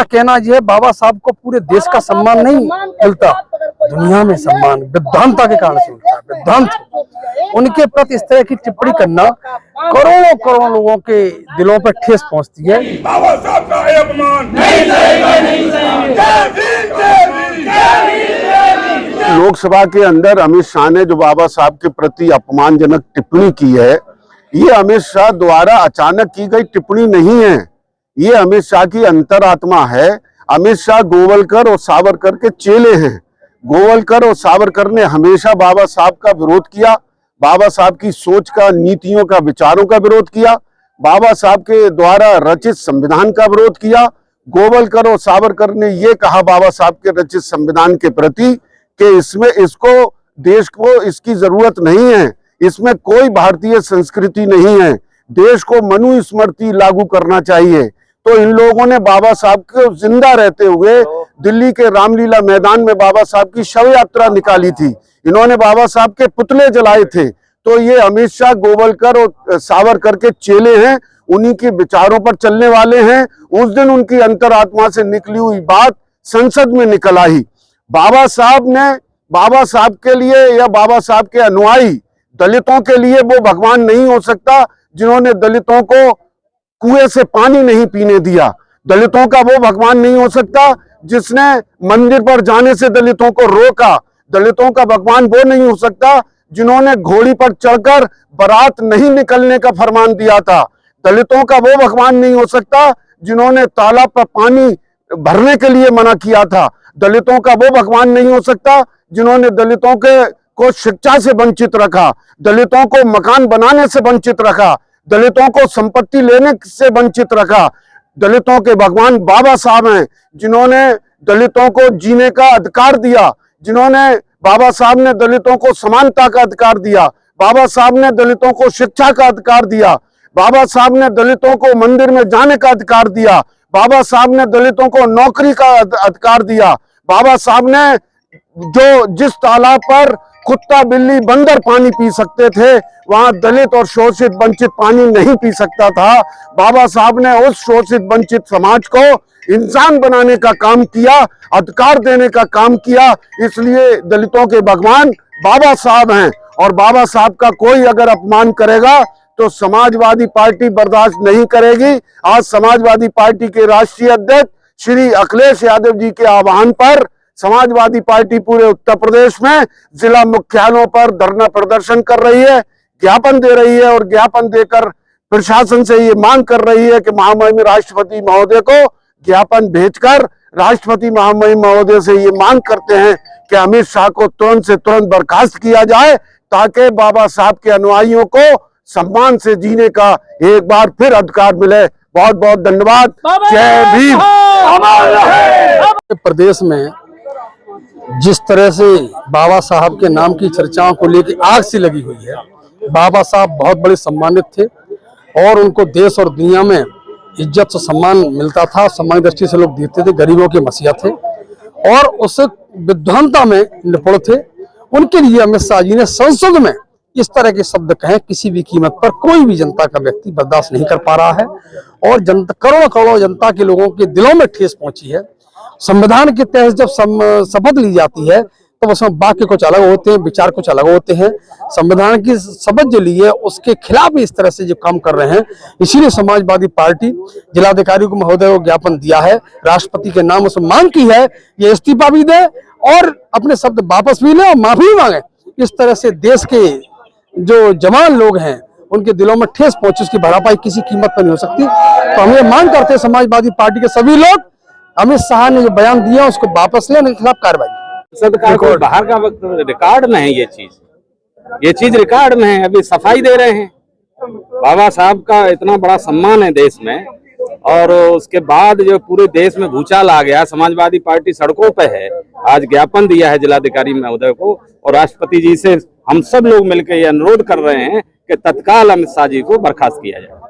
मेरा कहना यह है, बाबा साहब को पूरे देश का सम्मान नहीं मिलता, दुनिया में सम्मान विद्वानता के कारण से मिलता है। विद्वांत उनके प्रति इस तरह की टिप्पणी करना करोड़ों करोड़ों लोगों के दिलों पर ठेस पहुंचती है। बाबा साहब का अपमान नहीं सहेगा, नहीं सहेगा। लोकसभा के अंदर अमित शाह ने जो बाबा साहब के प्रति अपमानजनक टिप्पणी की है, ये अमित शाह द्वारा अचानक की गई टिप्पणी नहीं है, ये अमित शाह की अंतरात्मा है। अमित शाह गोवलकर और सावरकर के चेले हैं। गोवलकर और सावरकर ने हमेशा बाबा साहब का विरोध किया, बाबा साहब की सोच का, नीतियों का, विचारों का विरोध किया, बाबा साहब के द्वारा रचित संविधान का विरोध किया। गोवलकर और सावरकर ने ये कहा बाबा साहब के रचित संविधान के प्रति कि इसको देश को इसकी जरूरत नहीं है, इसमें कोई भारतीय संस्कृति नहीं है, देश को मनुस्मृति लागू करना चाहिए। तो इन लोगों ने बाबा साहब को जिंदा रहते हुए दिल्ली के रामलीला मैदान में बाबा साहब की शव यात्रा निकाली थी, इन्होंने बाबा साहब के पुतले जलाए थे। तो ये अमित शाह गोवलकर और सावरकर के चेले हैं, उन्हीं के विचारों पर चलने वाले हैं। उस दिन उनकी अंतरात्मा से निकली हुई बात संसद में निकल आई। बाबा साहब ने, बाबा साहब के लिए या बाबा साहब के अनुयायी दलितों के लिए वो भगवान नहीं हो सकता जिन्होंने दलितों को कुएं से पानी नहीं पीने दिया। दलितों का वो भगवान नहीं हो सकता जिसने मंदिर पर जाने से दलितों को रोका। दलितों का भगवान वो नहीं हो सकता जिन्होंने घोड़ी पर चढ़कर बारात नहीं निकलने का फरमान दिया था। दलितों का वो भगवान नहीं हो सकता जिन्होंने तालाब पर पानी भरने के लिए मना किया था। दलितों का वो भगवान नहीं हो सकता जिन्होंने दलितों को शिक्षा से वंचित रखा, दलितों को मकान बनाने से वंचित रखा, दलितों को संपत्ति लेने से वंचित रखा। दलितों के भगवान बाबा साहब हैं जिन्होंने दलितों को जीने का अधिकार दिया, जिन्होंने, बाबा साहब ने दलितों को समानता का अधिकार दिया, बाबा साहब ने दलितों को शिक्षा का अधिकार दिया, बाबा साहब ने दलितों को मंदिर में जाने का अधिकार दिया, बाबा साहब ने दलितों को नौकरी का अधिकार दिया। बाबा साहब ने जिस तालाब पर कुत्ता, बिल्ली, बंदर पानी पी सकते थे, वहां दलित और शोषित वंचित पानी नहीं पी सकता था। बाबा साहब ने उस शोषित वंचित समाज को इंसान बनाने का काम किया, अधिकार देने का काम किया। इसलिए दलितों के भगवान बाबा साहब हैं और बाबा साहब का कोई अगर अपमान करेगा तो समाजवादी पार्टी बर्दाश्त नहीं करेगी। आज समाजवादी पार्टी के राष्ट्रीय अध्यक्ष श्री अखिलेश यादव जी के आह्वान पर समाजवादी पार्टी पूरे उत्तर प्रदेश में जिला मुख्यालयों पर धरना प्रदर्शन कर रही है, ज्ञापन दे रही है और ज्ञापन देकर प्रशासन से ये मांग कर रही है कि महामहिम राष्ट्रपति महोदय को ज्ञापन भेजकर राष्ट्रपति महामहिम महोदय से ये मांग करते हैं कि अमित शाह को तुरंत से तुरंत बर्खास्त किया जाए ताकि बाबा साहब के अनुयायियों को सम्मान से जीने का एक बार फिर अधिकार मिले। बहुत बहुत धन्यवाद। जय भीम। प्रदेश में जिस तरह से बाबा साहब के नाम की चर्चाओं को लेकर आग सी लगी हुई है, बाबा साहब बहुत बड़े सम्मानित थे और उनको देश और दुनिया में इज्जत से सम्मान मिलता था, सम्मान दृष्टि से लोग देखते थे, गरीबों के मसीहा थे और उस विद्वानता में निपुण थे। उनके लिए अमित शाह जी ने संसद में इस तरह के शब्द कहे, किसी भी कीमत पर कोई भी जनता का व्यक्ति बर्दाश्त नहीं कर पा रहा है और जनता, करोड़ों करोड़ों जनता के लोगों के दिलों में ठेस पहुंची है। संविधान के तहत जब शपथ ली जाती है तो उसमें वाक्य कुछ अलग होते हैं, विचार कुछ अलग होते हैं। संविधान की शपथ जो ली है उसके खिलाफ इस तरह से जो काम कर रहे हैं, इसीलिए समाजवादी पार्टी जिलाधिकारी को महोदय को ज्ञापन दिया है, राष्ट्रपति के नाम उसमें मांग की है ये इस्तीफा भी दे और अपने शब्द वापस भी ले और माफी भी मांगे। इस तरह से देश के जो जवान लोग हैं उनके दिलों में ठेस पहुंची, उसकी भरपाई किसी कीमत पर नहीं हो सकती। तो हम ये मांग करते हैं समाजवादी पार्टी के सभी लोग, अमित शाह ने जो बयान दिया उसको वापस ले, उनके खिलाफ कार्रवाई। सरकार को बाहर का वक्त रिकॉर्ड में है, ये चीज रिकॉर्ड में है। अभी सफाई दे रहे हैं, बाबा साहब का इतना बड़ा सम्मान है देश में और उसके बाद जो पूरे देश में भूचाल आ गया, समाजवादी पार्टी सड़कों पे है। आज ज्ञापन दिया है जिलाधिकारी महोदय को और राष्ट्रपति जी से हम सब लोग मिलकर ये अनुरोध कर रहे हैं कि तत्काल अमित शाह जी को बर्खास्त किया जाए।